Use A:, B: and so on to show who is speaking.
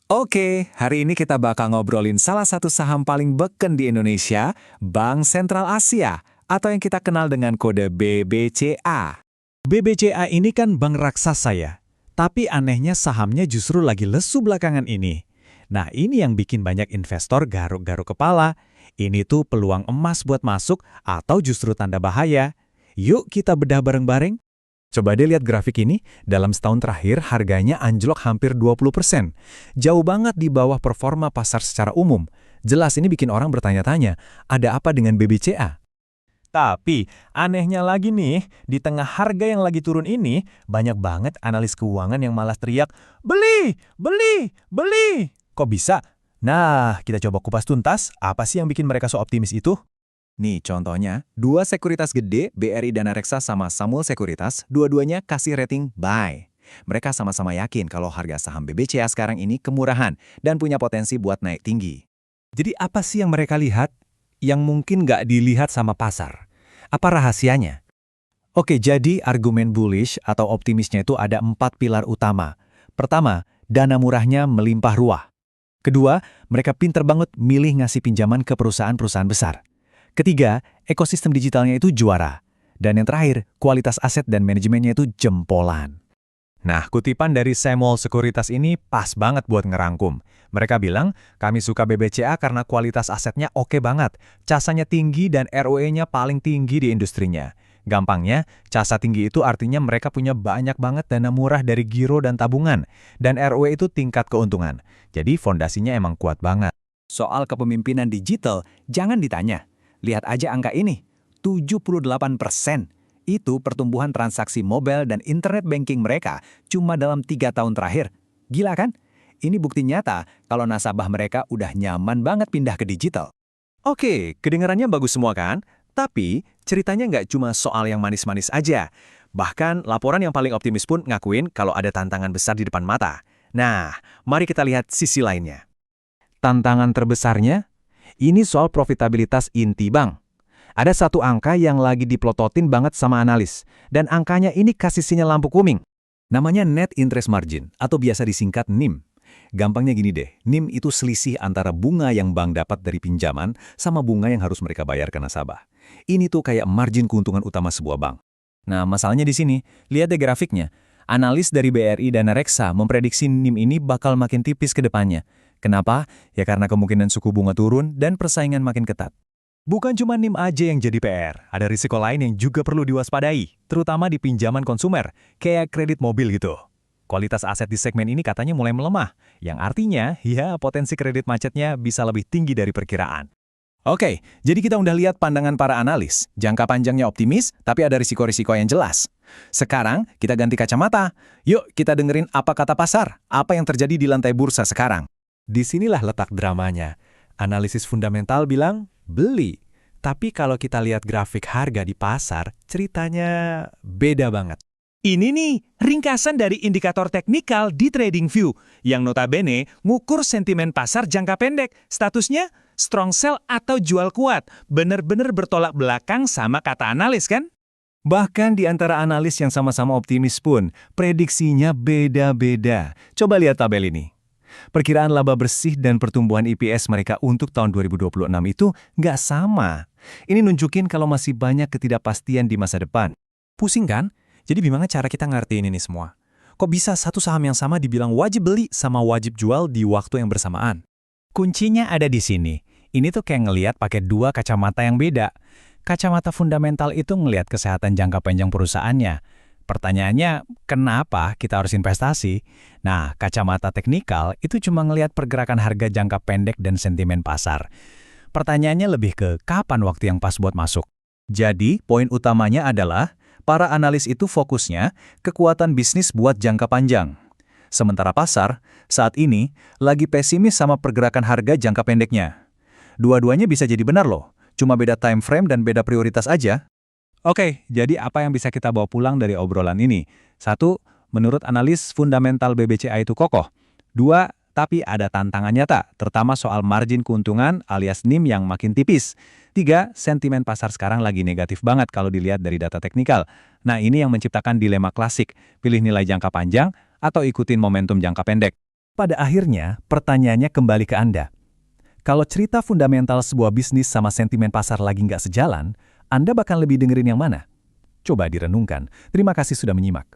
A: Oke, hari ini kita bakal ngobrolin salah satu saham paling beken di Indonesia, Bank Sentral Asia, atau yang kita kenal dengan kode BBCA.
B: BBCA ini kan bank raksasa ya, tapi anehnya sahamnya justru lagi lesu belakangan ini. Nah ini yang bikin banyak investor garuk-garuk kepala. Ini tuh peluang emas buat masuk atau justru tanda bahaya. Yuk kita bedah bareng-bareng. Coba deh lihat grafik ini, dalam setahun terakhir harganya anjlok hampir 20%. Jauh banget di bawah performa pasar secara umum. Jelas ini bikin orang bertanya-tanya, ada apa dengan BBCA? Tapi, anehnya lagi nih, di tengah harga yang lagi turun ini, banyak banget analis keuangan yang malah teriak, "Beli! Beli! Beli!" Kok bisa? Nah, kita coba kupas tuntas, apa sih yang bikin mereka so optimis itu?
A: Nih contohnya, dua sekuritas gede, BRI Danareksa sama Samuel Sekuritas, dua-duanya kasih rating buy. Mereka sama-sama yakin kalau harga saham BBCA sekarang ini kemurahan dan punya potensi buat naik tinggi.
B: Jadi apa sih yang mereka lihat yang mungkin nggak dilihat sama pasar? Apa rahasianya? Oke, jadi argumen bullish atau optimisnya itu ada 4 pilar utama. Pertama, dana murahnya melimpah ruah. Kedua, mereka pinter banget milih ngasih pinjaman ke perusahaan-perusahaan besar. Ketiga, ekosistem digitalnya itu juara. Dan yang terakhir, kualitas aset dan manajemennya itu jempolan. Nah, kutipan dari Samuel Sekuritas ini pas banget buat ngerangkum. Mereka bilang, kami suka BBCA karena kualitas asetnya oke banget, casanya tinggi dan ROE-nya paling tinggi di industrinya. Gampangnya, casa tinggi itu artinya mereka punya banyak banget dana murah dari giro dan tabungan, dan ROE itu tingkat keuntungan. Jadi fondasinya emang kuat banget.
A: Soal kepemimpinan digital, jangan ditanya. Lihat aja angka ini, 78%. Itu pertumbuhan transaksi mobile dan internet banking mereka cuma dalam 3 tahun terakhir. Gila kan? Ini bukti nyata kalau nasabah mereka udah nyaman banget pindah ke digital.
B: Oke, kedengarannya bagus semua kan? Tapi ceritanya nggak cuma soal yang manis-manis aja. Bahkan laporan yang paling optimis pun ngakuin kalau ada tantangan besar di depan mata. Nah, mari kita lihat sisi lainnya. Tantangan terbesarnya? Ini soal profitabilitas inti bank. Ada satu angka yang lagi diplototin banget sama analis, dan angkanya ini kasih sinyal lampu kuning. Namanya Net Interest Margin, atau biasa disingkat NIM. Gampangnya gini deh, NIM itu selisih antara bunga yang bank dapat dari pinjaman sama bunga yang harus mereka bayar ke nasabah. Ini tuh kayak margin keuntungan utama sebuah bank. Nah, masalahnya di sini, lihat deh grafiknya. Analis dari BRI Danareksa memprediksi NIM ini bakal makin tipis ke depannya. Kenapa? Ya karena kemungkinan suku bunga turun dan persaingan makin ketat. Bukan cuma NIM aja yang jadi PR, ada risiko lain yang juga perlu diwaspadai, terutama di pinjaman konsumer, kayak kredit mobil gitu. Kualitas aset di segmen ini katanya mulai melemah, yang artinya, ya potensi kredit macetnya bisa lebih tinggi dari perkiraan. Oke, jadi kita udah lihat pandangan para analis, jangka panjangnya optimis, tapi ada risiko-risiko yang jelas. Sekarang, kita ganti kacamata. Yuk, kita dengerin apa kata pasar, apa yang terjadi di lantai bursa sekarang. Disinilah letak dramanya. Analisis fundamental bilang, beli. Tapi kalau kita lihat grafik harga di pasar, ceritanya beda banget. Ini nih, ringkasan dari indikator teknikal di TradingView, yang notabene ngukur sentimen pasar jangka pendek. Statusnya, strong sell atau jual kuat. Bener-bener bertolak belakang sama kata analis kan? Bahkan di antara analis yang sama-sama optimis pun, prediksinya beda-beda. Coba lihat tabel ini. Perkiraan laba bersih dan pertumbuhan EPS mereka untuk tahun 2026 itu nggak sama. Ini nunjukin kalau masih banyak ketidakpastian di masa depan. Pusing kan? Jadi gimana cara kita ngertiin ini semua? Kok bisa satu saham yang sama dibilang wajib beli sama wajib jual di waktu yang bersamaan? Kuncinya ada di sini. Ini tuh kayak ngelihat pakai dua kacamata yang beda. Kacamata fundamental itu ngelihat kesehatan jangka panjang perusahaannya. Pertanyaannya, kenapa kita harus investasi? Nah, kacamata teknikal itu cuma ngelihat pergerakan harga jangka pendek dan sentimen pasar. Pertanyaannya lebih ke kapan waktu yang pas buat masuk. Jadi, poin utamanya adalah, para analis itu fokusnya kekuatan bisnis buat jangka panjang. Sementara pasar, saat ini, lagi pesimis sama pergerakan harga jangka pendeknya. Dua-duanya bisa jadi benar loh, cuma beda time frame dan beda prioritas aja. Oke, jadi apa yang bisa kita bawa pulang dari obrolan ini? 1, menurut analis fundamental BBCA itu kokoh. 2, tapi ada tantangan nyata, terutama soal margin keuntungan alias NIM yang makin tipis. 3, sentimen pasar sekarang lagi negatif banget kalau dilihat dari data teknikal. Nah, ini yang menciptakan dilema klasik, pilih nilai jangka panjang atau ikutin momentum jangka pendek.
C: Pada akhirnya, pertanyaannya kembali ke Anda. Kalau cerita fundamental sebuah bisnis sama sentimen pasar lagi nggak sejalan, Anda bakal lebih dengerin yang mana? Coba direnungkan. Terima kasih sudah menyimak.